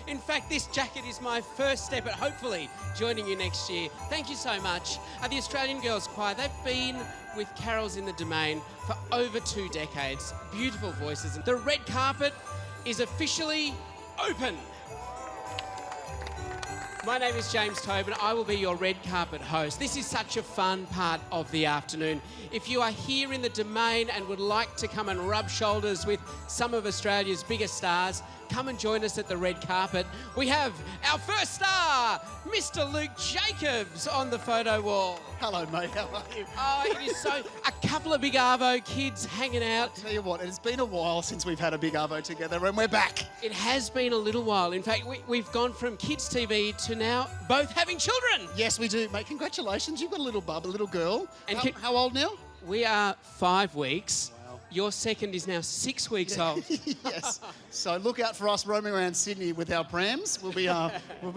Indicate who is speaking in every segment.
Speaker 1: In fact, this jacket is my first step at hopefully joining you next year. Thank you so much. The Australian Girls Choir, they've been with Carols in the Domain for over 2 decades. Beautiful voices. The red carpet is officially open. My name is James Tobin. I will be your red carpet host. This is such a fun part of the afternoon. If you are here in the Domain and would like to come and rub shoulders with some of Australia's biggest stars, come and join us at the red carpet. We have our first star, Mr. Luke Jacobs, on the photo wall.
Speaker 2: Hello, mate. How are you?
Speaker 1: Oh, it is so... A couple of big Arvo kids hanging out.
Speaker 2: Tell you what, it's been a while since we've had a big Arvo together, and we're back.
Speaker 1: It has been a little while. In fact, we've gone from kids' TV to now both having children.
Speaker 2: Yes, we do, mate. Congratulations. You've got a little bub, a little girl.
Speaker 1: And
Speaker 2: how old now?
Speaker 1: We are 5 weeks. Wow. Your second is now 6 weeks old.
Speaker 2: Yes. So look out for us roaming around Sydney with our prams. We'll be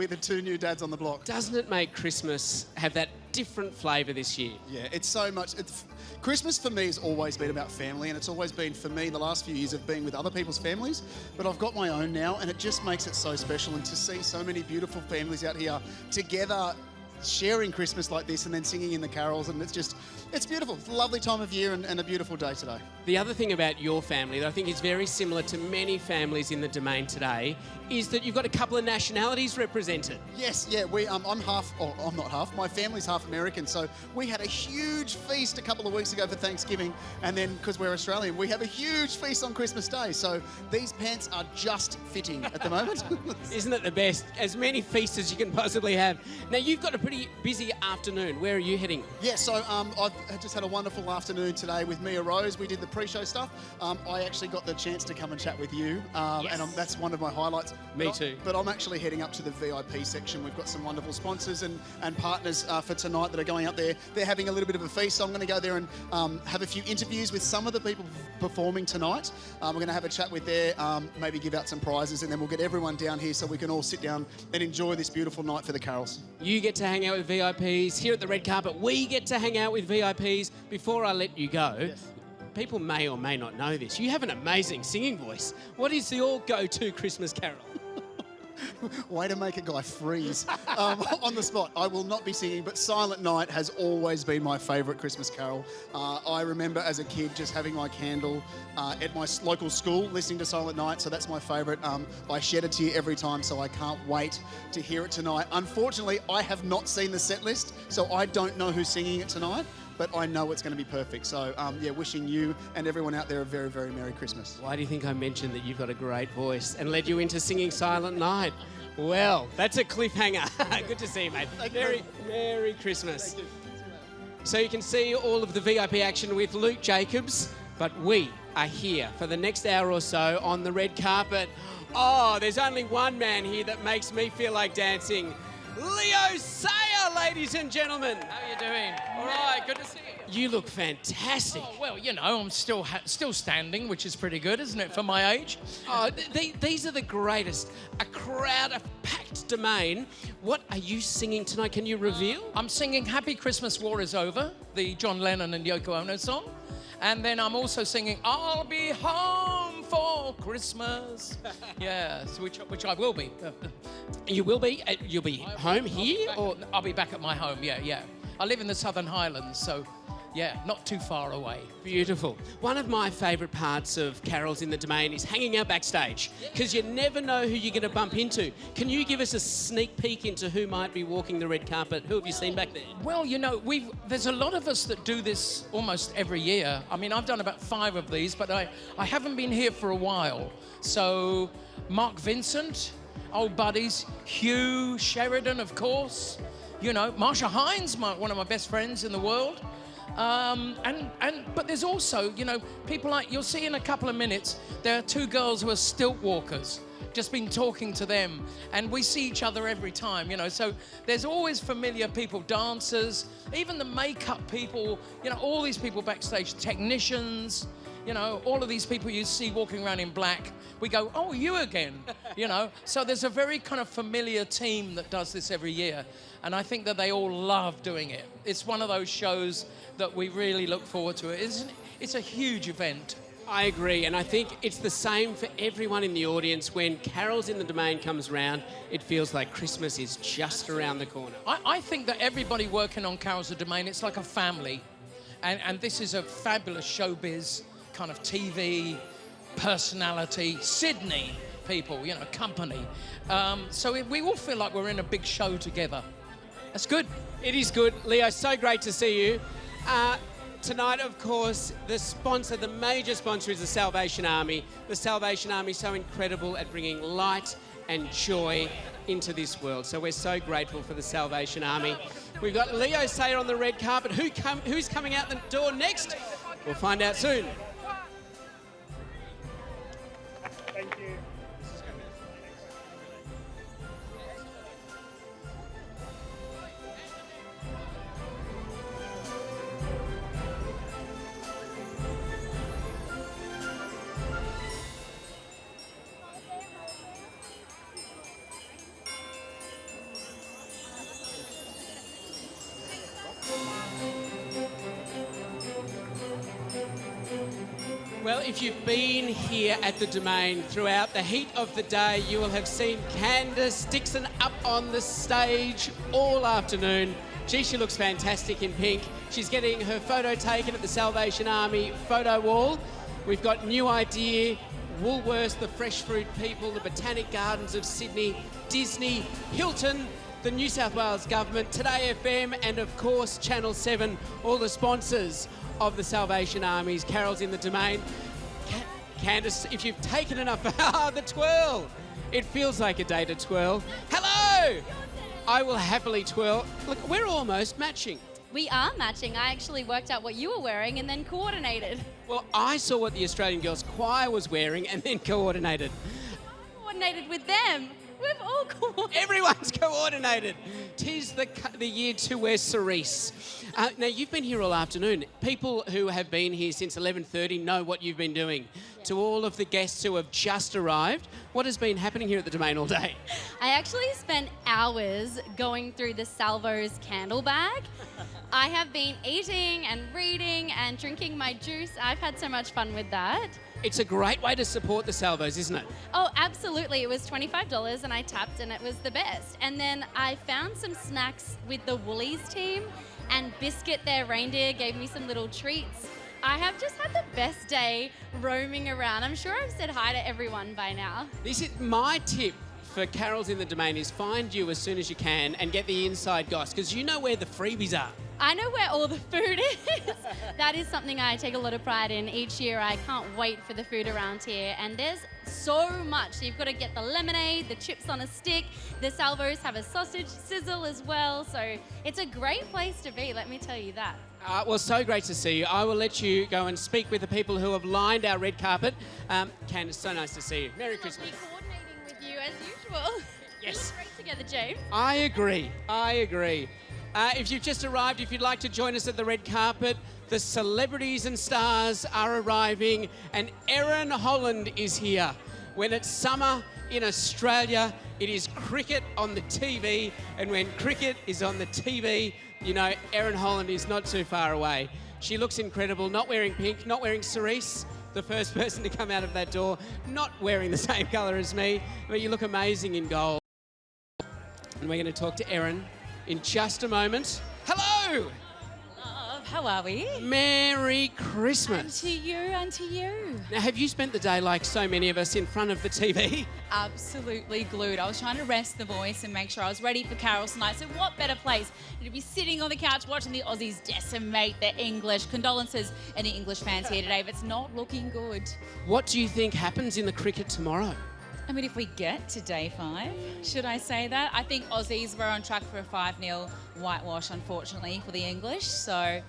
Speaker 2: the 2 new dads on the block.
Speaker 1: Doesn't it make Christmas have that different flavour this year?
Speaker 2: Yeah, it's so much. Christmas for me has always been about family, and it's always been for me the last few years of being with other people's families. But I've got my own now, and it just makes it so special. And to see so many beautiful families out here together, sharing Christmas like this and then singing in the carols, and it's beautiful. It's a lovely time of year and a beautiful day today.
Speaker 1: The other thing about your family that I think is very similar to many families in the Domain today is that you've got a couple of nationalities represented.
Speaker 2: Yes, yeah, I'm half, or I'm not half, my family's half American, so we had a huge feast a couple of weeks ago for Thanksgiving, and then, because we're Australian, we have a huge feast on Christmas Day, so these pants are just fitting at the moment.
Speaker 1: Isn't it the best? As many feasts as you can possibly have. Now, you've got a pretty busy afternoon. Where are you heading?
Speaker 2: Yeah, so I've just had a wonderful afternoon today with Mia Rose. We did the pre-show stuff. I actually got the chance to come and chat with you,
Speaker 1: yes.
Speaker 2: And that's one of my highlights.
Speaker 1: Me too.
Speaker 2: But I'm actually heading up to the VIP section. We've got some wonderful sponsors and partners for tonight that are going up there. They're having a little bit of a feast, so I'm going to go there and have a few interviews with some of the people performing tonight. We're going to have a chat with maybe give out some prizes, and then we'll get everyone down here so we can all sit down and enjoy this beautiful night for the carols.
Speaker 1: You get to hang out with VIPs. Here at the red carpet, we get to hang out with VIPs. Before I let you go, yes. People may or may not know this. You have an amazing singing voice. What is your go-to Christmas carol?
Speaker 2: Way to make a guy freeze on the spot. I will not be singing, but Silent Night has always been my favourite Christmas carol. I remember as a kid just having my candle at my local school listening to Silent Night, so that's my favourite. I shed a tear every time, so I can't wait to hear it tonight. Unfortunately, I have not seen the set list, so I don't know who's singing it tonight, but I know it's going to be perfect. So, wishing you and everyone out there a very, very Merry Christmas.
Speaker 1: Why do you think I mentioned that you've got a great voice and led you into singing Silent Night? Well, that's a cliffhanger. Good to see you, mate. Merry Christmas.
Speaker 2: Thank you.
Speaker 1: So you can see all of the VIP action with Luke Jacobs, but we are here for the next hour or so on the red carpet. Oh, there's only one man here that makes me feel like dancing. Leo Sayer, ladies and gentlemen.
Speaker 3: How are you doing? All right, good to see you.
Speaker 1: You look fantastic.
Speaker 3: Oh, well, you know, I'm still standing, which is pretty good, isn't it, for my age?
Speaker 1: Oh, these are the greatest. A crowd, a packed Domain. What are you singing tonight? Can you reveal?
Speaker 3: I'm singing Happy Christmas War is Over, the John Lennon and Yoko Ono song. And then I'm also singing I'll Be Home for Christmas. Yes, which I will be.
Speaker 1: You will be? You'll be home here?
Speaker 3: Or I'll be back at my home, yeah. I live in the Southern Highlands, so yeah, not too far away.
Speaker 1: Beautiful. One of my favourite parts of Carols in the Domain is hanging out backstage, because you never know who you're going to bump into. Can you give us a sneak peek into who might be walking the red carpet? Who have you seen back there?
Speaker 3: Well, you know, there's a lot of us that do this almost every year. I mean, I've done about 5 of these, but I haven't been here for a while. So, Mark Vincent, old buddies, Hugh Sheridan, of course. You know, Marsha Hines, one of my best friends in the world. But there's also, you know, people like, you'll see in a couple of minutes, there are 2 girls who are stilt walkers. Just been talking to them, and we see each other every time, you know. So there's always familiar people, dancers, even the makeup people, you know, all these people backstage, technicians, you know, all of these people you see walking around in black. We go, oh, you again, you know. So there's a very kind of familiar team that does this every year, and I think that they all love doing it. It's one of those shows that we really look forward to. It's a huge event.
Speaker 1: I agree, and I think it's the same for everyone in the audience. When Carols in the Domain comes round, it feels like Christmas is just around the corner.
Speaker 3: I think that everybody working on Carols of the Domain, it's like a family. And this is a fabulous showbiz kind of TV personality, Sydney people, you know, company. So we all feel like we're in a big show together. That's good.
Speaker 1: It is good. Leo, so great to see you. Tonight, of course, the major sponsor is the Salvation Army. The Salvation Army is so incredible at bringing light and joy into this world. So we're so grateful for the Salvation Army. We've got Leo Sayer on the red carpet. Who's coming out the door next? We'll find out soon.
Speaker 2: Thank you.
Speaker 1: Well, if you've been here at the Domain throughout the heat of the day, you will have seen Candace Dixon up on the stage all afternoon. Gee, she looks fantastic in pink. She's getting her photo taken at the Salvation Army photo wall. We've got New Idea, Woolworths, the Fresh Fruit People, the Botanic Gardens of Sydney, Disney, Hilton, the New South Wales Government, Today FM, and of course Channel 7, all the sponsors of the Salvation Army's Carols in the Domain. Candace, if you've taken enough, the twirl. It feels like a day to twirl. Hello! I will happily twirl. Look, we're almost matching.
Speaker 4: We are matching. I actually worked out what you were wearing and then coordinated.
Speaker 1: Well, I saw what the Australian Girls Choir was wearing and then coordinated.
Speaker 4: Coordinated with them. We've all coordinated.
Speaker 1: Everyone's coordinated. 'Tis the year to wear cerise. Now, you've been here all afternoon. People who have been here since 11:30 know what you've been doing. To all of the guests who have just arrived, what has been happening here at the Domain all day?
Speaker 4: I actually spent hours going through the Salvo's candle bag. I have been eating and reading and drinking my juice. I've had so much fun with that.
Speaker 1: It's a great way to support the Salvos, isn't it?
Speaker 4: Oh, absolutely. It was $25 and I tapped and it was the best. And then I found some snacks with the Woolies team, and Biscuit, their reindeer, gave me some little treats. I have just had the best day roaming around. I'm sure I've said hi to everyone by now.
Speaker 1: This is my tip for Carols in the Domain is find you as soon as you can and get the inside goss, because you know where the freebies are.
Speaker 4: I know where all the food is. That is something I take a lot of pride in. Each year I can't wait for the food around here, and there's so much. So you've got to get the lemonade, the chips on a stick. The Salvos have a sausage sizzle as well, so it's a great place to be, let me tell you that.
Speaker 1: Well, so great to see you. I will let you go and speak with the people who have lined our red carpet. Candace, so nice to see you. Merry Christmas.
Speaker 4: Lovely coordinating with you as usual.
Speaker 1: Yes.
Speaker 4: We look great together, James.
Speaker 1: I agree. If you've just arrived, if you'd like to join us at the red carpet, the celebrities and stars are arriving, and Erin Holland is here. When it's summer in Australia, it is cricket on the TV, and when cricket is on the TV, you know, Erin Holland is not too far away. She looks incredible, not wearing pink, not wearing cerise, the first person to come out of that door, not wearing the same colour as me, but you look amazing in gold. And we're going to talk to Erin in just a moment. Hello!
Speaker 5: Love, how are we?
Speaker 1: Merry Christmas.
Speaker 5: And to you.
Speaker 1: Now, have you spent the day like so many of us in front of the TV?
Speaker 5: Absolutely glued. I was trying to rest the voice and make sure I was ready for carols tonight. So what better place to be sitting on the couch watching the Aussies decimate the English. Condolences any English fans here today, but it's not looking good.
Speaker 1: What do you think happens in the cricket tomorrow?
Speaker 5: I mean, if we get to day 5, should I say that? I think Aussies were on track for a 5-0 whitewash, unfortunately, for the English. So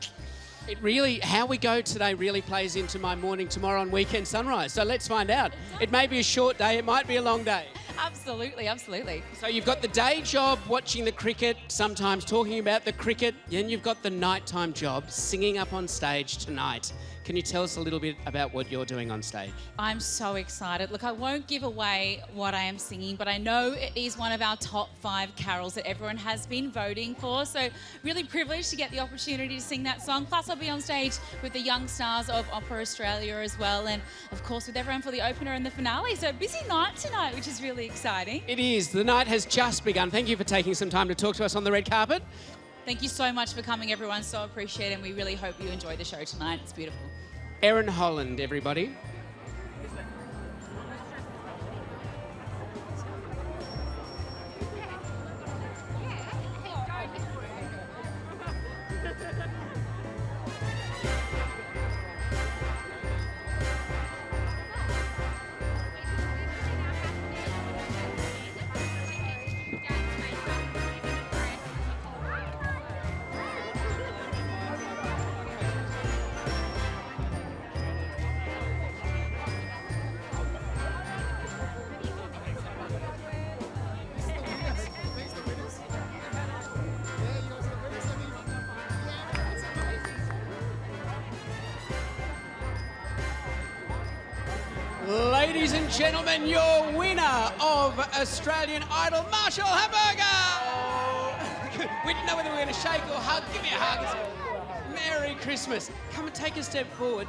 Speaker 1: It really, how we go today really plays into my morning tomorrow on Weekend Sunrise. So let's find out. It may be a short day, it might be a long day.
Speaker 5: Absolutely, absolutely.
Speaker 1: So you've got the day job watching the cricket, sometimes talking about the cricket, then you've got the nighttime job singing up on stage tonight. Can you tell us a little bit about what you're doing on stage?
Speaker 5: I'm so excited. Look, I won't give away what I am singing, but I know it is one of our top 5 carols that everyone has been voting for. So really privileged to get the opportunity to sing that song. Plus I'll be on stage with the young stars of Opera Australia as well. And of course with everyone for the opener and the finale. So a busy night tonight, which is really exciting.
Speaker 1: It is. The night has just begun. Thank you for taking some time to talk to us on the red carpet.
Speaker 5: Thank you so much for coming, everyone. So appreciate it. And we really hope you enjoy the show tonight. It's beautiful.
Speaker 1: Erin Holland, everybody. Ladies and gentlemen, your winner of Australian Idol, Marshall Hamburger! We didn't know whether we were going to shake or hug. Give me a hug. Merry Christmas. Come and take a step forward.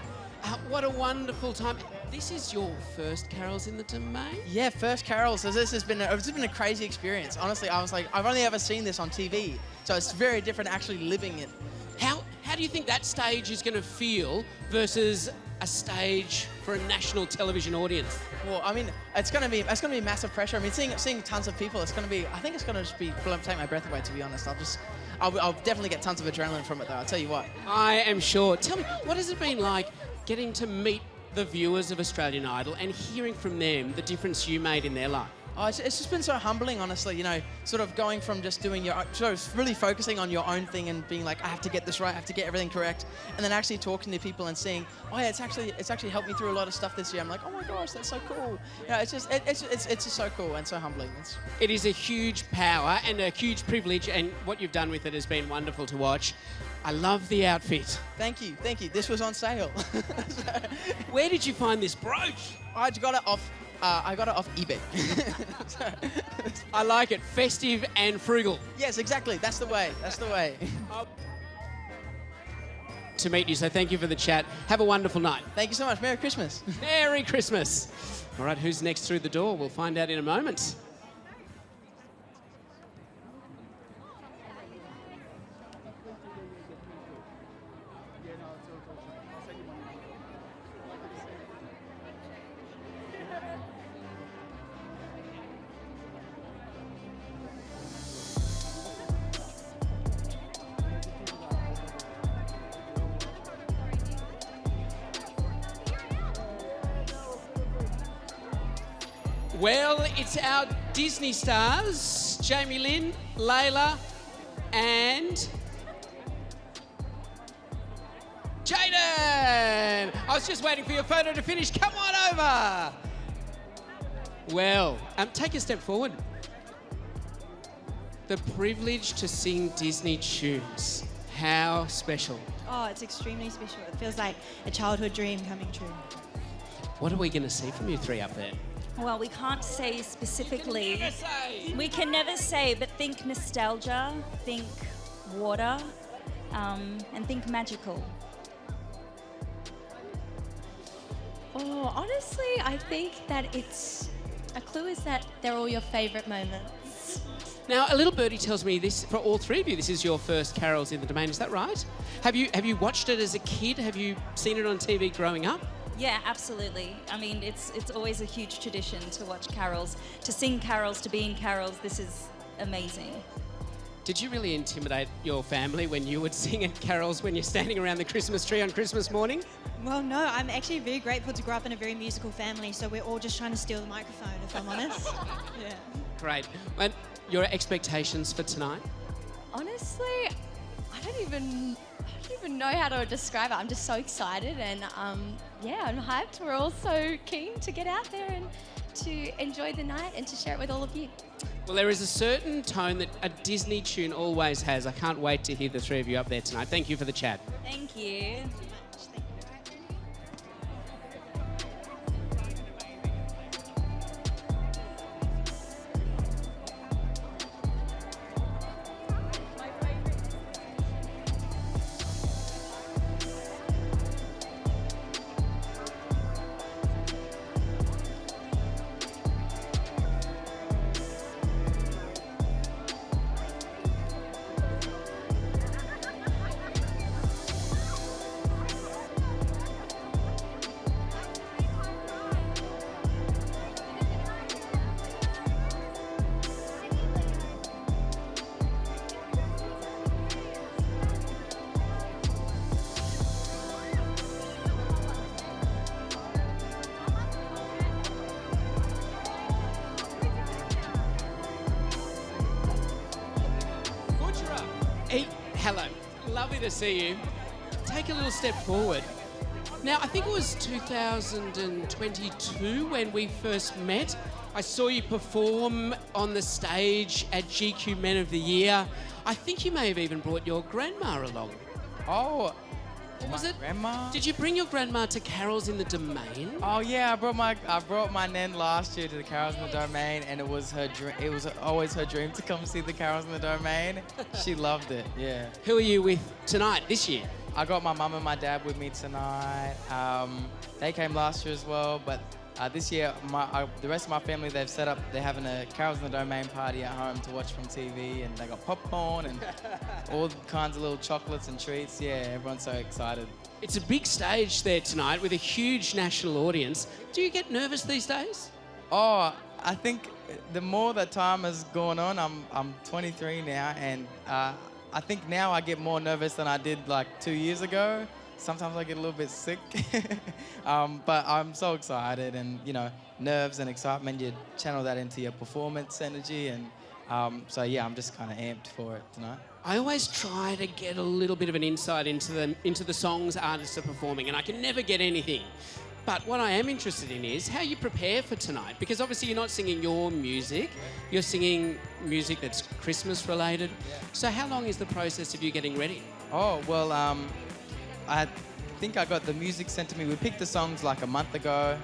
Speaker 1: What a wonderful time. This is your first Carols in the Domain?
Speaker 6: Yeah, first carols. So this has been a crazy experience. Honestly, I was like, I've only ever seen this on TV, so it's very different actually living it.
Speaker 1: How do you think that stage is going to feel versus a stage for a national television audience?
Speaker 6: Well, I mean, it's gonna be massive pressure. I mean, seeing tons of people, I think it's gonna just take my breath away. To be honest, I'll definitely get tons of adrenaline from it though. I'll tell you what.
Speaker 1: I am sure. Tell me, what has it been like getting to meet the viewers of Australian Idol and hearing from them the difference you made in their life?
Speaker 6: Oh, it's just been so humbling, honestly, you know, sort of going from just doing sort of really focusing on your own thing and being like, I have to get this right, I have to get everything correct, and then actually talking to people and seeing, oh yeah, it's actually helped me through a lot of stuff this year. I'm like, oh my gosh, that's so cool. You know, it's just so cool and so humbling.
Speaker 1: It is a huge power and a huge privilege, and what you've done with it has been wonderful to watch. I love the outfit.
Speaker 6: Thank you. This was on sale.
Speaker 1: Where did you find this brooch?
Speaker 6: I got it off eBay.
Speaker 1: I like it. Festive and frugal.
Speaker 6: Yes, exactly. That's the way.
Speaker 1: To meet you, so thank you for the chat. Have a wonderful night.
Speaker 6: Thank you so much. Merry Christmas.
Speaker 1: Merry Christmas. All right, who's next through the door? We'll find out in a moment. Well, it's our Disney stars, Jamie Lynn, Layla, and Jaden. I was just waiting for your photo to finish. Come on over. Well, take a step forward. The privilege to sing Disney tunes. How special.
Speaker 7: Oh, it's extremely special. It feels like a childhood dream coming true.
Speaker 1: What are we going to see from you three up there?
Speaker 7: Well, we can't say specifically.
Speaker 1: Never say.
Speaker 7: We can never say, but think nostalgia, think water, and think magical.
Speaker 8: Oh, honestly, I think that it's a clue is that they're all your favourite moments.
Speaker 1: Now, a little birdie tells me this, for all three of you, this is your first Carols in the Domain. Is that right? Have you watched it as a kid? Have you seen it on TV growing up?
Speaker 7: Yeah, absolutely. I mean, it's always a huge tradition to watch carols, to sing carols, to be in carols. This is amazing.
Speaker 1: Did you really intimidate your family when you would sing at carols when you're standing around the Christmas tree on Christmas morning?
Speaker 9: Well, no, I'm actually very grateful to grow up in a very musical family, so we're all just trying to steal the microphone, if I'm honest. Yeah.
Speaker 1: Great. And your expectations for tonight?
Speaker 8: Honestly, I don't even know how to describe it. I'm just so excited and yeah, I'm hyped. We're all so keen to get out there and to enjoy the night and to share it with all of you.
Speaker 1: Well, there is a certain tone that a Disney tune always has. I can't wait to hear the three of you up there tonight. Thank you for the chat.
Speaker 7: Thank you.
Speaker 1: Hey, hello. Lovely to see you. Take a little step forward. Now, I think it was 2022 when we first met. I saw you perform on the stage at GQ Men of the Year. I think you may have even brought your grandma along.
Speaker 6: Oh,
Speaker 1: Or was it?
Speaker 6: grandma?
Speaker 1: Did you bring your grandma to Carols in the Domain?
Speaker 6: Oh yeah, I brought my nan last year to the Carols in the Domain, and it was her dream. It was always her dream to come see the Carols in the Domain. She loved it. Yeah.
Speaker 1: Who are you with tonight, this year?
Speaker 6: I got my mum and my dad with me tonight. They came last year as well, but this year the rest of my family, they've set up. They're having a Carols in the Domain party at home to watch from TV, and they got popcorn and all kinds of little chocolates and treats. Yeah, everyone's so excited.
Speaker 1: It's a big stage there tonight with a huge national audience. Do you get nervous these days?
Speaker 6: Oh, I think the more that time has gone on, I'm 23 now, and I think now I get more nervous than I did like 2 years ago. Sometimes I get a little bit sick, but I'm so excited, and nerves and excitement, you channel that into your performance energy, and so yeah, I'm just kind of amped for it tonight.
Speaker 1: I always try to get a little bit of an insight into the songs artists are performing, and I can never get anything. But what I am interested in is how you prepare for tonight, because obviously you're not singing your music, you're singing music that's Christmas related. So how long is the process of you getting ready?
Speaker 6: Oh, well, I think I got the music sent to me. We picked the songs like a month ago,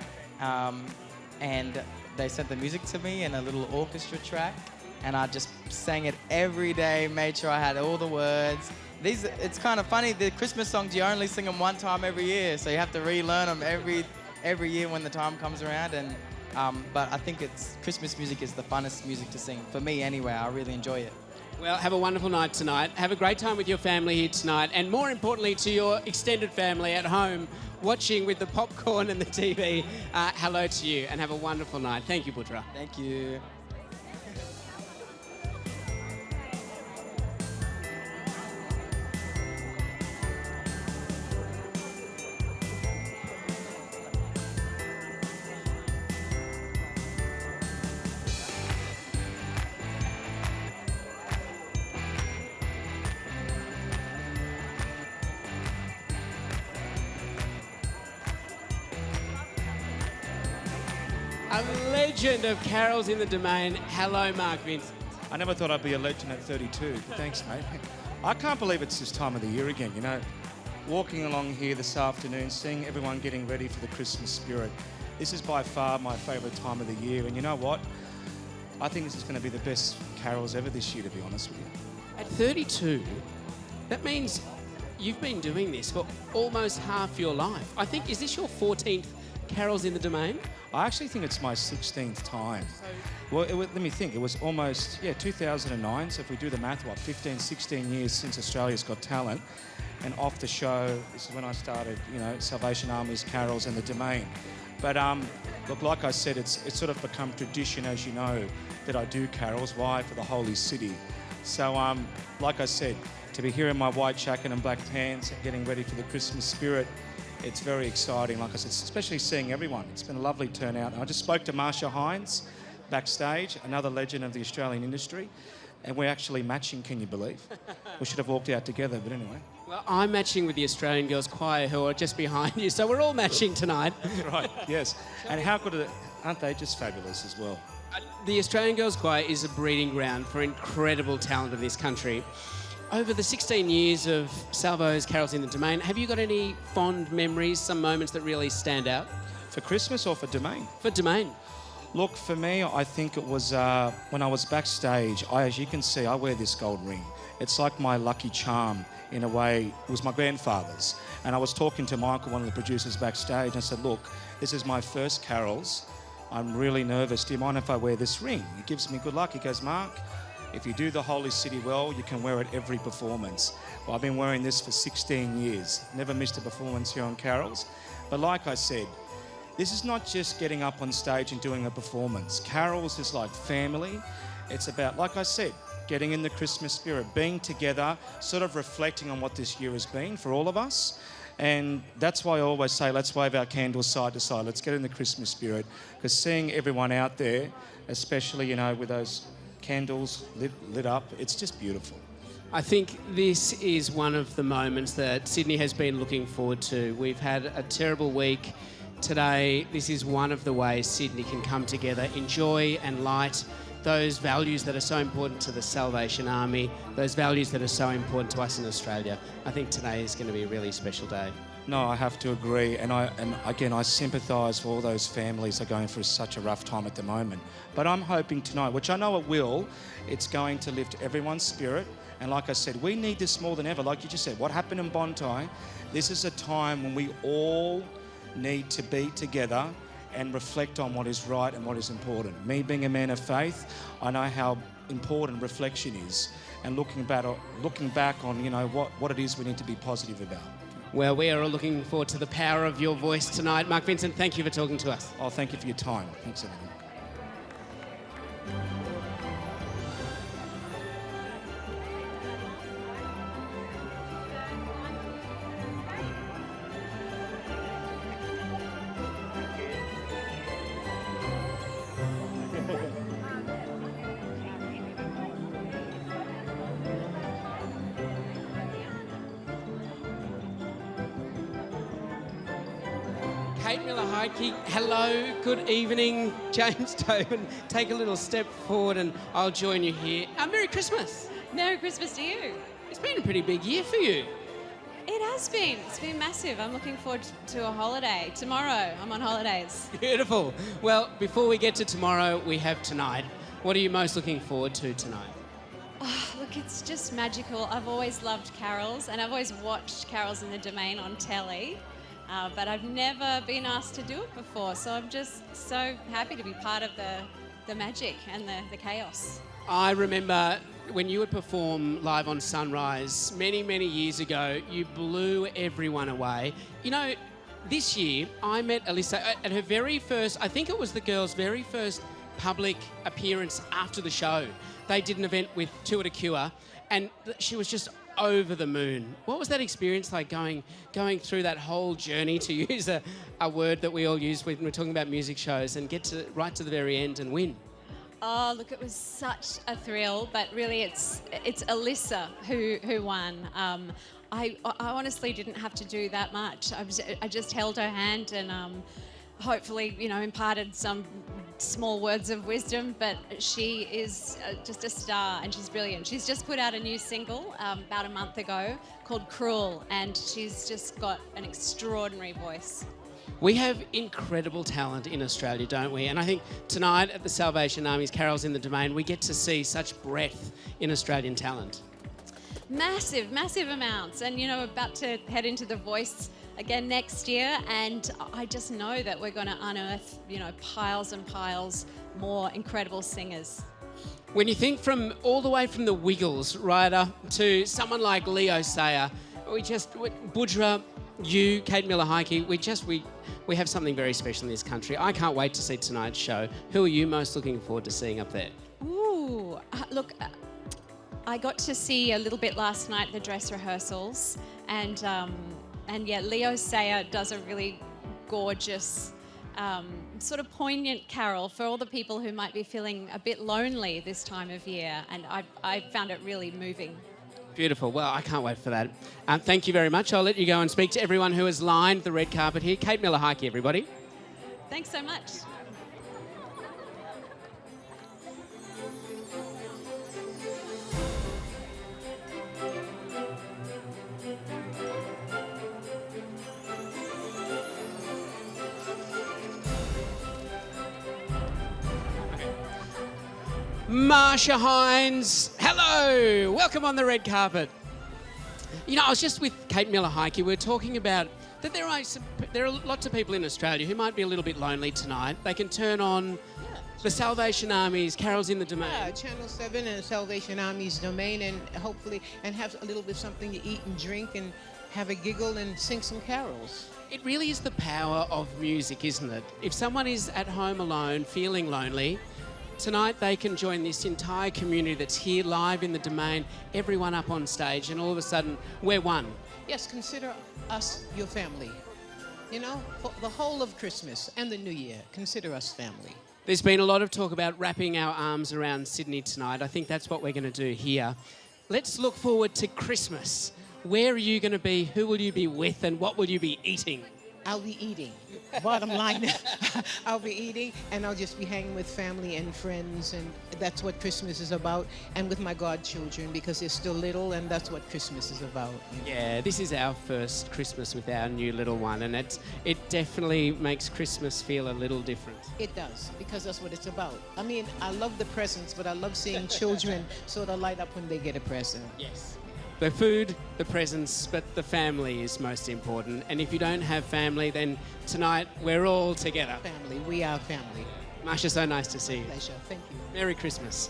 Speaker 6: and they sent the music to me in a little orchestra track, and I just sang it every day, made sure I had all the words. It's kind of funny, the Christmas songs, you only sing them one time every year, so you have to relearn them every year when the time comes around. And but I think Christmas music is the funnest music to sing, for me anyway. I really enjoy it.
Speaker 1: Well, have a wonderful night tonight. Have a great time with your family here tonight, and more importantly to your extended family at home watching with the popcorn and the TV. Hello to you, and have a wonderful night. Thank you, Putra.
Speaker 6: Thank you.
Speaker 1: A legend of Carols in the Domain. Hello, Mark Vincent.
Speaker 10: I never thought I'd be a legend at 32, but thanks, mate. I can't believe it's this time of the year again, Walking along here this afternoon, seeing everyone getting ready for the Christmas spirit. This is by far my favourite time of the year, and you know what? I think this is going to be the best carols ever this year, to be honest with you.
Speaker 1: At 32, that means you've been doing this for almost half your life. I think, is this your 14th Carols in the Domain?
Speaker 10: I actually think it's my 16th time. Well, let me think. It was almost, 2009. So if we do the math, 15, 16 years since Australia's Got Talent. And off the show, this is when I started, Salvation Army's Carols in the Domain. But look, like I said, it's sort of become tradition, as you know, that I do carols. Why? For the Holy City. So, like I said, to be here in my white jacket and black pants, getting ready for the Christmas spirit, it's very exciting, like I said, especially seeing everyone. It's been a lovely turnout. I just spoke to Marsha Hines backstage, another legend of the Australian industry, and we're actually matching, can you believe? We should have walked out together, but anyway.
Speaker 1: Well, I'm matching with the Australian Girls Choir who are just behind you, so we're all matching tonight.
Speaker 10: Right, yes. And how good aren't they just fabulous as well?
Speaker 1: The Australian Girls Choir is a breeding ground for incredible talent of this country. Over the 16 years of Salvo's Carols in the Domain, have you got any fond memories, some moments that really stand out?
Speaker 10: For Christmas or for Domain?
Speaker 1: For Domain.
Speaker 10: Look, for me, I think it was when I was backstage. As you can see, I wear this gold ring. It's like my lucky charm. In a way, it was my grandfather's. And I was talking to Michael, one of the producers backstage, and I said, look, this is my first carols. I'm really nervous. Do you mind if I wear this ring? It gives me good luck. He goes, Mark, if you do the Holy City well, you can wear it every performance. Well, I've been wearing this for 16 years. Never missed a performance here on carols. But like I said, this is not just getting up on stage and doing a performance. Carols is like family. It's about, like I said, getting in the Christmas spirit, being together, sort of reflecting on what this year has been for all of us. And that's why I always say, let's wave our candles side to side. Let's get in the Christmas spirit. Because seeing everyone out there, especially, with those candles lit up, it's just beautiful.
Speaker 1: I think this is one of the moments that Sydney has been looking forward to. We've had a terrible week. Today, this is one of the ways Sydney can come together, enjoy and light those values that are so important to the Salvation Army, those values that are so important to us in Australia. I think today is going to be a really special day.
Speaker 10: No, I have to agree, and I sympathise for all those families that are going through such a rough time at the moment. But I'm hoping tonight, which I know it will, it's going to lift everyone's spirit. And like I said, we need this more than ever. Like you just said, what happened in Bontai, this is a time when we all need to be together and reflect on what is right and what is important. Me being a man of faith, I know how important reflection is, and looking back on what it is we need to be positive about.
Speaker 1: Well, we are all looking forward to the power of your voice tonight. Mark Vincent, thank you for talking to us.
Speaker 10: Oh, thank you for your time. Thanks, everyone.
Speaker 1: Kate Miller-Heidke, hello, good evening. James Tobin, take a little step forward and I'll join you here. Merry Christmas.
Speaker 11: Merry Christmas to you.
Speaker 1: It's been a pretty big year for you.
Speaker 11: It has been. It's been massive. I'm looking forward to a holiday. Tomorrow, I'm on holidays.
Speaker 1: Beautiful. Well, before we get to tomorrow, we have tonight. What are you most looking forward to tonight?
Speaker 11: Oh, look, it's just magical. I've always loved carols, and I've always watched Carols in the Domain on telly. But I've never been asked to do it before, so I'm just so happy to be part of the magic and the chaos.
Speaker 1: I remember when you would perform live on Sunrise many, many years ago, you blew everyone away. This year I met Alyssa at her very first, I think it was the girls' very first public appearance after the show. They did an event with Two at a Cure, and she was just over the moon. What was that experience like going through that whole journey, to use a word that we all use when we're talking about music shows, and get to right to the very end and win?
Speaker 11: Oh, look, it was such a thrill, but really it's Alyssa who won. I honestly didn't have to do that much. I just held her hand and hopefully, imparted some small words of wisdom, but she is just a star and she's brilliant. She's just put out a new single about a month ago called Cruel, and she's just got an extraordinary voice.
Speaker 1: We have incredible talent in Australia, don't we? And I think tonight at the Salvation Army's Carols in the Domain, we get to see such breadth in Australian talent.
Speaker 11: Massive, massive amounts. And, about to head into The Voice again next year, and I just know that we're going to unearth, piles and piles more incredible singers.
Speaker 1: When you think from all the way from the Wiggles right up to someone like Leo Sayer, Budra, you, Kate Miller-Heidke, we have something very special in this country. I can't wait to see tonight's show. Who are you most looking forward to seeing up there?
Speaker 11: Ooh, look, I got to see a little bit last night, the dress rehearsals, and yeah, Leo Sayer does a really gorgeous, sort of poignant carol for all the people who might be feeling a bit lonely this time of year, and I found it really moving.
Speaker 1: Beautiful. Well, I can't wait for that. Thank you very much. I'll let you go and speak to everyone who has lined the red carpet here. Kate Miller-Heike, everybody.
Speaker 11: Thanks so much.
Speaker 1: Marsha Hines, hello. Welcome on the red carpet. You know, I was just with Kate Miller-Heike. We were talking about that there are lots of people in Australia who might be a little bit lonely tonight. They can turn on the Salvation Army's Carols in the Domain.
Speaker 12: Yeah, Channel 7 and Salvation Army's Domain, and hopefully, and have a little bit something to eat and drink and have a giggle and sing some carols.
Speaker 1: It really is the power of music, isn't it? If someone is at home alone, feeling lonely, tonight they can join this entire community that's here live in the Domain, everyone up on stage, and all of a sudden, we're one.
Speaker 12: Yes, consider us your family. You know, for the whole of Christmas and the New Year, consider us family.
Speaker 1: There's been a lot of talk about wrapping our arms around Sydney tonight. I think that's what we're going to do here. Let's look forward to Christmas. Where are you going to be? Who will you be with? And what will you be eating?
Speaker 12: I'll be eating. Bottom line, I'll be eating, and I'll just be hanging with family and friends, and that's what Christmas is about, and with my godchildren, because they're still little, and that's what Christmas is about.
Speaker 1: Yeah, this is our first Christmas with our new little one, and it definitely makes Christmas feel a little different.
Speaker 12: It does, because that's what it's about. I mean, I love the presents, but I love seeing children sort of light up when they get a present.
Speaker 1: Yes. The food, the presents, but the family is most important. And if you don't have family, then tonight we're all together.
Speaker 12: Family, we are family.
Speaker 1: Marsha, so nice to see you.
Speaker 12: Pleasure, thank you.
Speaker 1: Merry Christmas.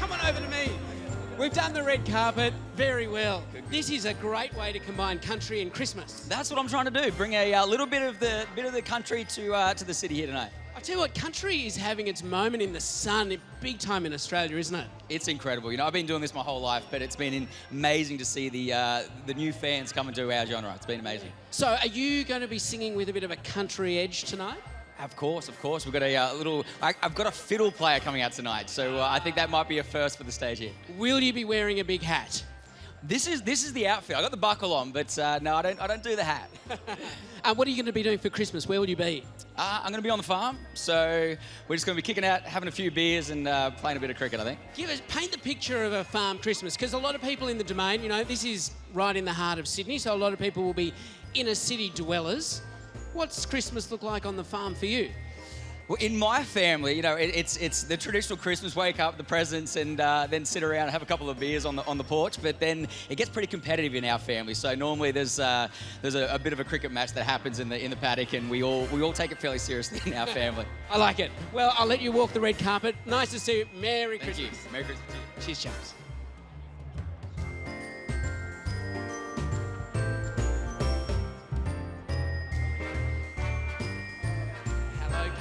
Speaker 1: Come on over to me. We've done the red carpet very well. This is a great way to combine country and Christmas.
Speaker 13: That's what I'm trying to do. Bring a little bit of the country to the city here tonight.
Speaker 1: I tell you what, country is having its moment in the sun, big time in Australia, isn't it?
Speaker 13: It's incredible. You know, I've been doing this my whole life, but it's been amazing to see the new fans come into our genre. It's been amazing.
Speaker 1: So, are you going to be singing with a bit of a country edge tonight?
Speaker 13: Of course. We've got a little... I've got a fiddle player coming out tonight, so I think that might be a first for the stage here.
Speaker 1: Will you be wearing a big hat?
Speaker 13: This is the outfit. I got the buckle on, but no, I don't do the hat.
Speaker 1: What are you going to be doing for Christmas? Where will you be?
Speaker 13: I'm going to be on the farm, so we're just going to be kicking out, having a few beers and playing a bit of cricket, I think.
Speaker 1: Paint the picture of a farm Christmas, because a lot of people in the Domain, you know, this is right in the heart of Sydney, so a lot of people will be inner city dwellers. What's Christmas look like on the farm for you?
Speaker 13: Well, in my family, you know, it's the traditional Christmas, wake up, the presents, and then sit around and have a couple of beers on the porch. But then it gets pretty competitive in our family. So normally there's a bit of a cricket match that happens in the paddock, and we all take it fairly seriously in our family.
Speaker 1: I like it. Well, I'll let you walk the red carpet. Nice to see you. Merry
Speaker 13: Thank
Speaker 1: Christmas.
Speaker 13: You. Merry Christmas to you.
Speaker 1: Cheers, chaps.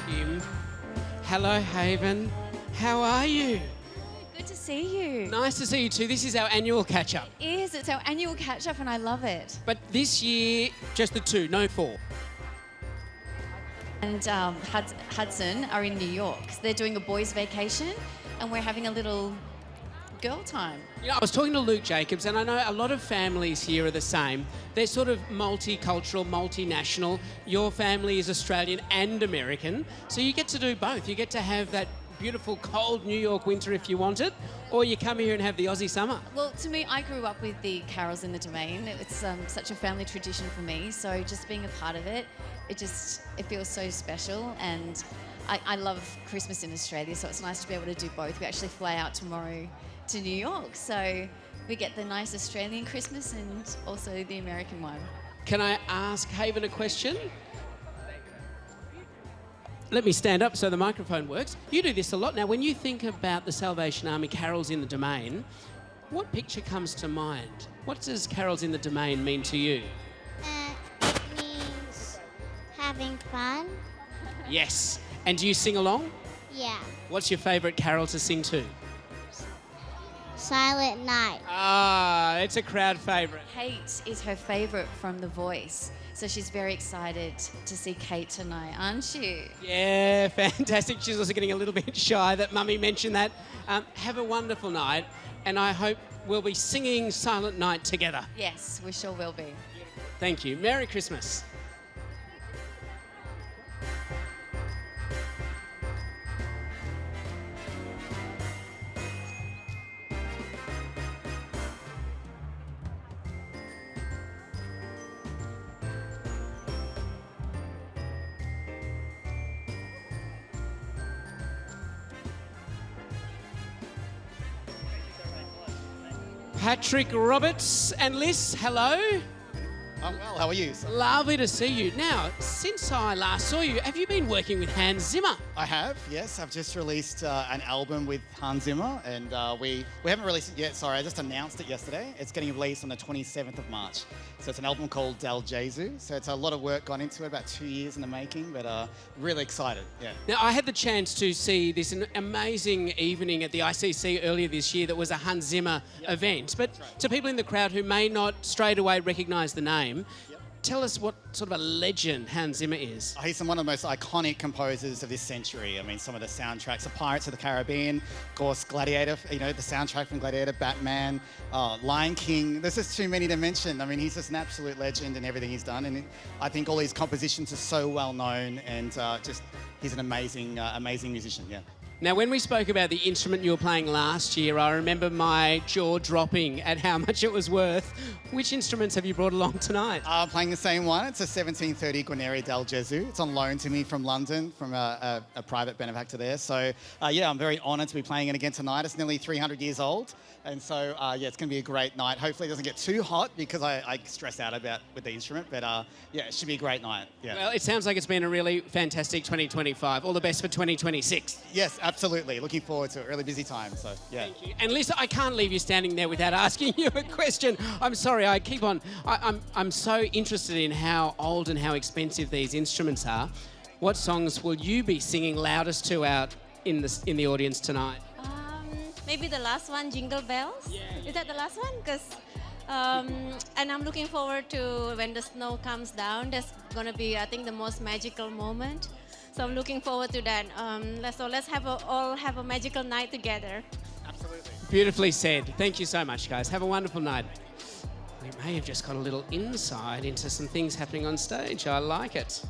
Speaker 1: Kim. Hello, Haven. How are you?
Speaker 14: Good to see you.
Speaker 1: Nice to see you too. This is our annual catch-up.
Speaker 14: It is. It's our annual catch-up and I love it.
Speaker 1: But this year, just the two, no four.
Speaker 14: And Hudson are in New York. So they're doing a boys' vacation and we're having a little girl time.
Speaker 1: You know, I was talking to Luke Jacobs, and I know a lot of families here are the same. They're sort of multicultural, multinational. Your family is Australian and American, so you get to do both. You get to have that beautiful, cold New York winter if you want it, or you come here and have the Aussie summer.
Speaker 14: Well, to me, I grew up with the carols in the Domain. It's such a family tradition for me. So just being a part of it, it feels so special. And I love Christmas in Australia, so it's nice to be able to do both. We actually fly out tomorrow to New York, so we get the nice Australian Christmas and also the American one.
Speaker 1: Can I ask Haven a question? Let me stand up so the microphone works. You do this a lot. Now, when you think about the Salvation Army carols in the Domain, what picture comes to mind? What does carols in the Domain mean to you?
Speaker 15: It means having fun.
Speaker 1: Yes. And do you sing along?
Speaker 15: Yeah.
Speaker 1: What's your favourite carol to sing to?
Speaker 15: Silent Night.
Speaker 1: Ah, it's a crowd favourite.
Speaker 14: Kate is her favourite from The Voice, so she's very excited to see Kate tonight, aren't you?
Speaker 1: Yeah, fantastic. She's also getting a little bit shy that Mummy mentioned that. Have a wonderful night, and I hope we'll be singing Silent Night together.
Speaker 14: Yes, we sure will be.
Speaker 1: Thank you. Merry Christmas. Patrick Roberts and Liz, hello.
Speaker 16: I'm well, how are you?
Speaker 1: Lovely to see you. Now, since I last saw you, have you been working with Hans Zimmer?
Speaker 16: I have, yes. I've just released an album with Hans Zimmer, and we haven't released it yet. Sorry, I just announced it yesterday. It's getting released on the 27th of March. So it's an album called Del Jesu. So it's a lot of work gone into it, about 2 years in the making, but really excited, yeah.
Speaker 1: Now, I had the chance to see this amazing evening at the ICC earlier this year that was a Hans Zimmer event. But to people in the crowd who may not straight away recognise the name, tell us what sort of a legend Hans Zimmer is.
Speaker 16: He's one of the most iconic composers of this century. I mean, some of the soundtracks are Pirates of the Caribbean, of course, Gladiator, you know, the soundtrack from Gladiator, Batman, Lion King. There's just too many to mention. I mean, he's just an absolute legend in everything he's done. And I think all his compositions are so well known, and he's an amazing, amazing musician, yeah.
Speaker 1: Now, when we spoke about the instrument you were playing last year, I remember my jaw dropping at how much it was worth. Which instruments have you brought along tonight?
Speaker 16: Playing the same one. It's a 1730 Guarneri del Jesu. It's on loan to me from London, from a private benefactor there. So, yeah, I'm very honoured to be playing it again tonight. It's nearly 300 years old. And so, yeah, it's going to be a great night. Hopefully it doesn't get too hot because I stress out about with the instrument. But, yeah, it should be a great night. Yeah.
Speaker 1: Well, it sounds like it's been a really fantastic 2025. All the best for 2026.
Speaker 16: Yes, absolutely. Looking forward to a really busy time. So, yeah.
Speaker 1: Thank you. And Lisa, I can't leave you standing there without asking you a question. I'm sorry, I keep on. I'm so interested in how old and how expensive these instruments are. What songs will you be singing loudest to out in the audience tonight?
Speaker 8: Maybe the last one, Jingle Bells.
Speaker 1: Yeah.
Speaker 8: Is that the last one? Because, and I'm looking forward to when the snow comes down. That's gonna be, I think, the most magical moment. So I'm looking forward to that. Let's all have a magical night together.
Speaker 16: Absolutely.
Speaker 1: Beautifully said. Thank you so much, guys. Have a wonderful night. We may have just got a little insight into some things happening on stage. I like it.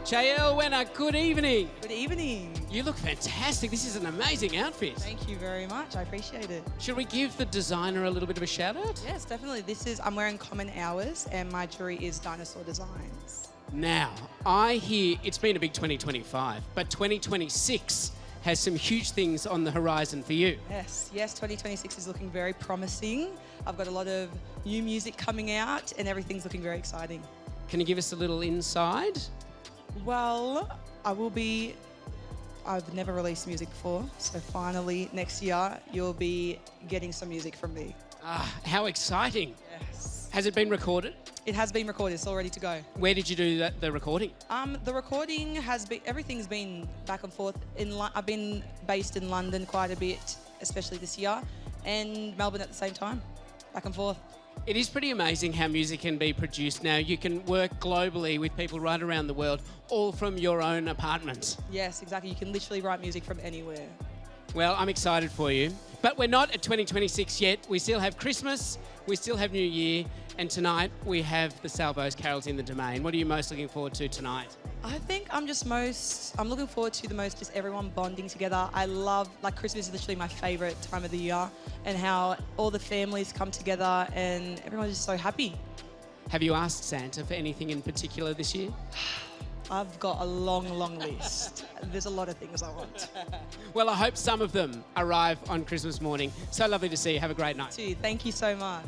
Speaker 1: JL Wenner, good evening.
Speaker 17: Good evening.
Speaker 1: You look fantastic. This is an amazing outfit.
Speaker 17: Thank you very much. I appreciate it.
Speaker 1: Should we give the designer a little bit of a shout out?
Speaker 17: Yes, definitely. I'm wearing Common Hours and my jewelry is Dinosaur Designs.
Speaker 1: Now, I hear it's been a big 2025, but 2026 has some huge things on the horizon for you.
Speaker 17: Yes, 2026 is looking very promising. I've got a lot of new music coming out and everything's looking very exciting.
Speaker 1: Can you give us a little inside?
Speaker 17: Well, I've never released music before, so finally next year you'll be getting some music from me.
Speaker 1: How exciting.
Speaker 17: Yes.
Speaker 1: Has it been recorded?
Speaker 17: It has been recorded, it's all ready to go.
Speaker 1: Where did you do the recording?
Speaker 17: The recording everything's been back and forth. I've been based in London quite a bit, especially this year, and Melbourne at the same time, back and forth.
Speaker 1: It is pretty amazing how music can be produced now. You can work globally with people right around the world, all from your own apartment.
Speaker 17: Yes, exactly. You can literally write music from anywhere.
Speaker 1: Well, I'm excited for you. But we're not at 2026 yet. We still have Christmas, we still have New Year, and tonight we have the Salvo's Carols in the Domain. What are you most looking forward to tonight?
Speaker 17: I think I'm looking forward to the most just everyone bonding together. I love, like Christmas is literally my favourite time of the year, and how all the families come together and everyone's just so happy.
Speaker 1: Have you asked Santa for anything in particular this year?
Speaker 17: I've got a long, long list. There's a lot of things I want.
Speaker 1: Well, I hope some of them arrive on Christmas morning. So lovely to see you. Have a great night.
Speaker 17: Thank you so much.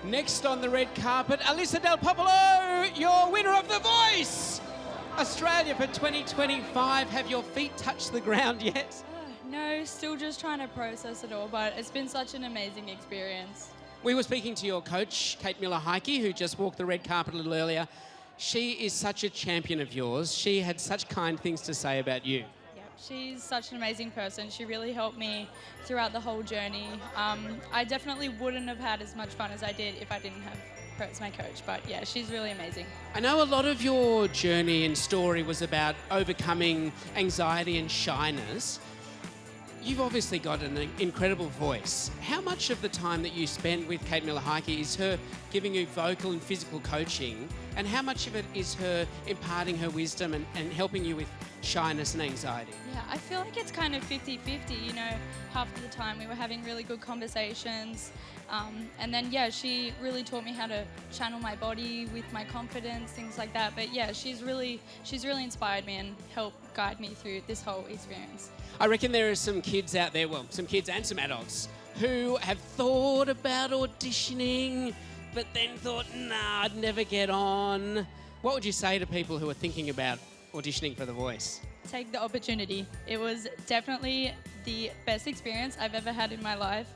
Speaker 1: Next on the red carpet, Alyssa Del Popolo, your winner of The Voice Australia for 2025. Have your feet touched the ground yet?
Speaker 18: No, still just trying to process it all, but it's been such an amazing experience.
Speaker 1: We were speaking to your coach, Kate Miller-Heike, who just walked the red carpet a little earlier. She is such a champion of yours. She had such kind things to say about you.
Speaker 18: She's such an amazing person. She really helped me throughout the whole journey. I definitely wouldn't have had as much fun as I did if I didn't have her as my coach. But yeah, she's really amazing.
Speaker 1: I know a lot of your journey and story was about overcoming anxiety and shyness. You've obviously got an incredible voice. How much of the time that you spend with Kate Miller-Heike is her giving you vocal and physical coaching, and how much of it is her imparting her wisdom and helping you with shyness and anxiety?
Speaker 18: Yeah, I feel like it's kind of 50-50, you know, half of the time we were having really good conversations. And then, yeah, she really taught me how to channel my body with my confidence, things like that. But yeah, she's really inspired me and helped guide me through this whole experience.
Speaker 1: I reckon there are some kids out there, well, some kids and some adults, who have thought about auditioning, but then thought, nah, I'd never get on. What would you say to people who are thinking about auditioning for The Voice?
Speaker 18: Take the opportunity. It was definitely the best experience I've ever had in my life.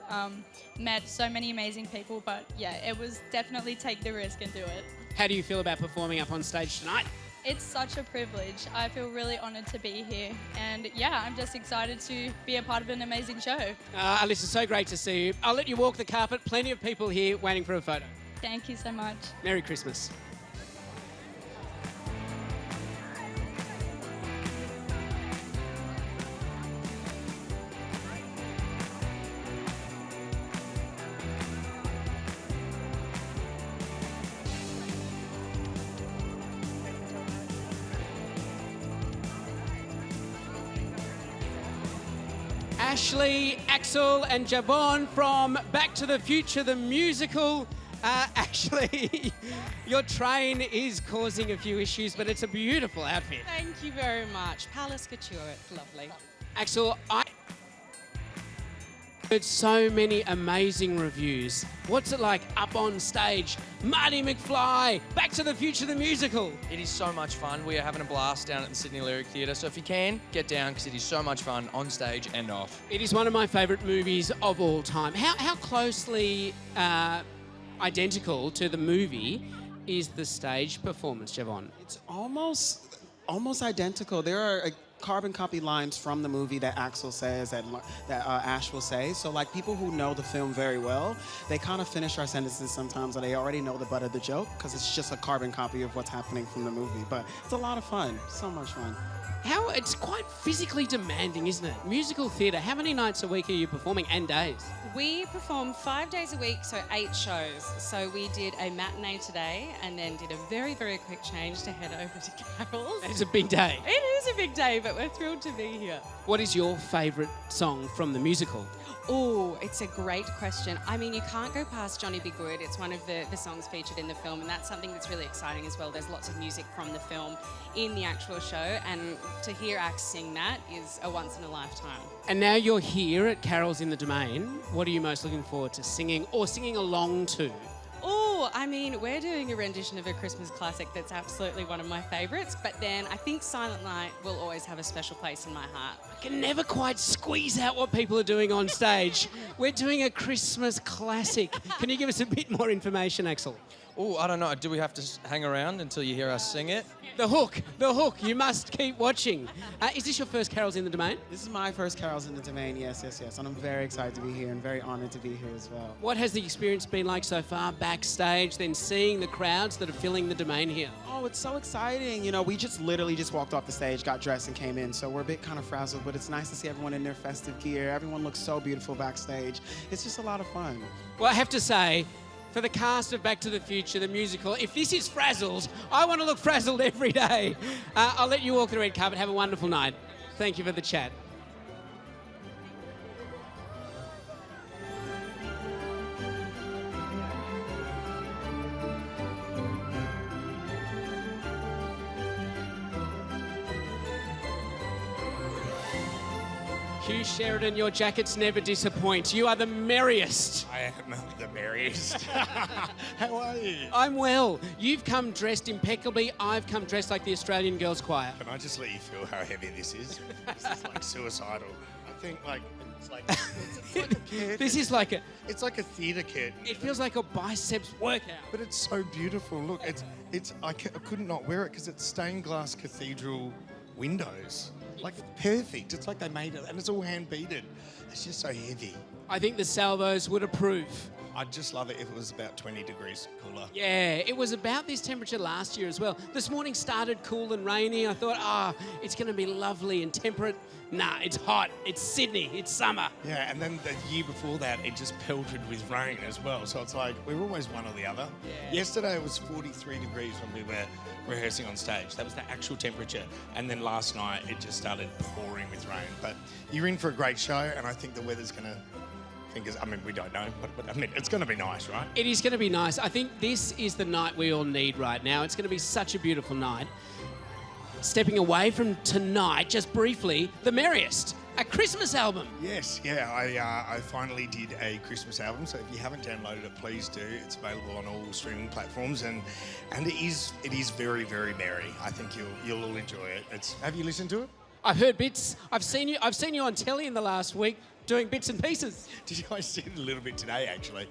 Speaker 18: Met so many amazing people, but yeah, it was definitely take the risk and do it.
Speaker 1: How do you feel about performing up on stage tonight?
Speaker 18: It's such a privilege. I feel really honoured to be here. And yeah, I'm just excited to be a part of an amazing show.
Speaker 1: Alyssa, so great to see you. I'll let you walk the carpet. Plenty of people here waiting for a photo.
Speaker 18: Thank you so much.
Speaker 1: Merry Christmas. Ashley, Axel and Javon from Back to the Future, the musical. Ashley, your train is causing a few issues, but it's a beautiful outfit.
Speaker 19: Thank you very much. Palace Couture, it's lovely.
Speaker 1: Axel, I heard so many amazing reviews. What's it like up on stage? Marty McFly, Back to the Future, the musical.
Speaker 20: It is so much fun. We are having a blast down at the Sydney Lyric Theatre, so if you can, get down because it is so much fun on stage and off.
Speaker 1: It is one of my favourite movies of all time. How closely identical to the movie is the stage performance, Javon?
Speaker 21: It's almost identical. There are carbon copy lines from the movie that Axel says, that Ash will say. So like people who know the film very well, they kind of finish our sentences sometimes and they already know the butt of the joke because it's just a carbon copy of what's happening from the movie. But it's a lot of fun, so much fun.
Speaker 1: It's quite physically demanding, isn't it? Musical theatre. How many nights a week are you performing and days?
Speaker 19: We perform 5 days a week, so 8 shows. So we did a matinee today and then did a very, very quick change to head over to Carol's.
Speaker 1: It's a big day.
Speaker 19: It is a big day, but we're thrilled to be here.
Speaker 1: What is your favourite song from the musical?
Speaker 19: Oh, it's a great question. I mean, you can't go past Johnny Be Good. It's one of the songs featured in the film, and that's something that's really exciting as well. There's lots of music from the film in the actual show, and to hear acts sing that is a once in a lifetime.
Speaker 1: And now you're here at Carols in the Domain. What are you most looking forward to singing or singing along to?
Speaker 19: Oh, I mean, we're doing a rendition of a Christmas classic that's absolutely one of my favourites, but then I think Silent Night will always have a special place in my heart.
Speaker 1: I can never quite squeeze out what people are doing on stage. We're doing a Christmas classic. Can you give us a bit more information, Axel?
Speaker 20: Oh, I don't know. Do we have to hang around until you hear us sing it?
Speaker 1: The hook. You must keep watching. Is this your first Carols in the Domain?
Speaker 21: This is my first Carols in the Domain, yes. And I'm very excited to be here and very honoured to be here as well.
Speaker 1: What has the experience been like so far backstage, then seeing the crowds that are filling the Domain here?
Speaker 21: Oh, it's so exciting. You know, we just literally just walked off the stage, got dressed and came in, so we're a bit kind of frazzled, but it's nice to see everyone in their festive gear. Everyone looks so beautiful backstage. It's just a lot of fun.
Speaker 1: Well, I have to say, for the cast of Back to the Future, the musical, if this is frazzled, I want to look frazzled every day. I'll let you walk the red carpet. Have a wonderful night. Thank you for the chat. Hugh Sheridan, your jackets never disappoint. You are the merriest.
Speaker 3: I am the merriest. How are you?
Speaker 1: I'm well. You've come dressed impeccably. I've come dressed like the Australian Girls Choir.
Speaker 3: Can I just let you feel how heavy this is? This is like suicidal. I think it's like a kit.
Speaker 1: This is like a...
Speaker 3: It's like a theatre kit.
Speaker 1: It feels like a biceps workout.
Speaker 3: But it's so beautiful. Look, I couldn't not wear it because it's stained glass cathedral windows. Like, perfect. It's like they made it, and it's all hand beaded. It's just so heavy.
Speaker 1: I think the Salvos would approve.
Speaker 3: I'd just love it if it was about 20 degrees cooler.
Speaker 1: Yeah, it was about this temperature last year as well. This morning started cool and rainy. I thought, it's going to be lovely and temperate. Nah, it's hot. It's Sydney. It's summer.
Speaker 3: Yeah, and then the year before that, it just pelted with rain as well. So it's like, we're always one or the other.
Speaker 1: Yeah.
Speaker 3: Yesterday, it was 43 degrees when we were rehearsing on stage. That was the actual temperature. And then last night, it just started pouring with rain. But you're in for a great show, and I think the weather's going to... we don't know, but it's going to be nice, right?
Speaker 1: It is going to be nice. I think this is the night we all need right now. It's going to be such a beautiful night. Stepping away from tonight, just briefly, The Merriest, a Christmas album.
Speaker 3: Yes, yeah, I finally did a Christmas album, so if you haven't downloaded it, please do. It's available on all streaming platforms, and it is very, very merry. I think you'll all enjoy it. Have you listened to it?
Speaker 1: I've heard bits. I've seen you on telly in the last week doing bits and pieces.
Speaker 3: Did I see it a little bit today, actually?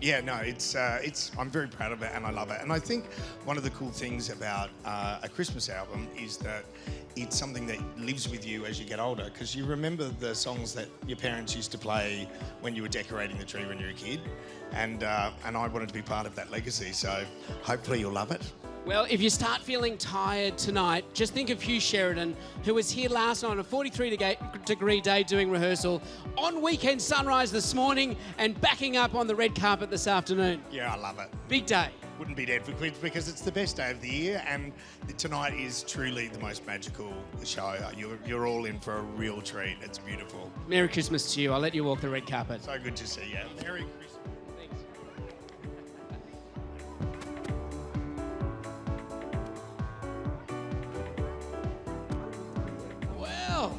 Speaker 3: It's. I'm very proud of it, and I love it. And I think one of the cool things about a Christmas album is that it's something that lives with you as you get older, because you remember the songs that your parents used to play when you were decorating the tree when you were a kid, and I wanted to be part of that legacy. So hopefully you'll love it.
Speaker 1: Well, if you start feeling tired tonight, just think of Hugh Sheridan, who was here last night on a 43-degree day doing rehearsal, on Weekend Sunrise this morning, and backing up on the red carpet this afternoon.
Speaker 3: Yeah, I love it.
Speaker 1: Big day.
Speaker 3: Wouldn't be dead for quids because it's the best day of the year, and tonight is truly the most magical show. You're all in for a real treat. It's beautiful.
Speaker 1: Merry Christmas to you. I'll let you walk the red carpet.
Speaker 3: So good to see you. Merry Christmas.
Speaker 1: Well,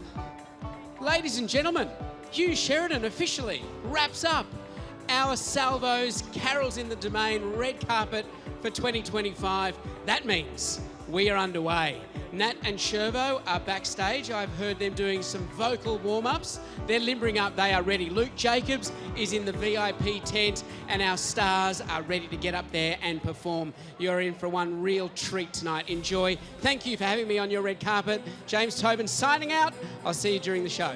Speaker 1: ladies and gentlemen, Hugh Sheridan officially wraps up our Salvo's Carols in the Domain red carpet for 2025. That means we are underway. Nat and Shervo are backstage. I've heard them doing some vocal warm-ups. They're limbering up. They are ready. Luke Jacobs is in the VIP tent, and our stars are ready to get up there and perform. You're in for one real treat tonight. Enjoy. Thank you for having me on your red carpet. James Tobin signing out. I'll see you during the show.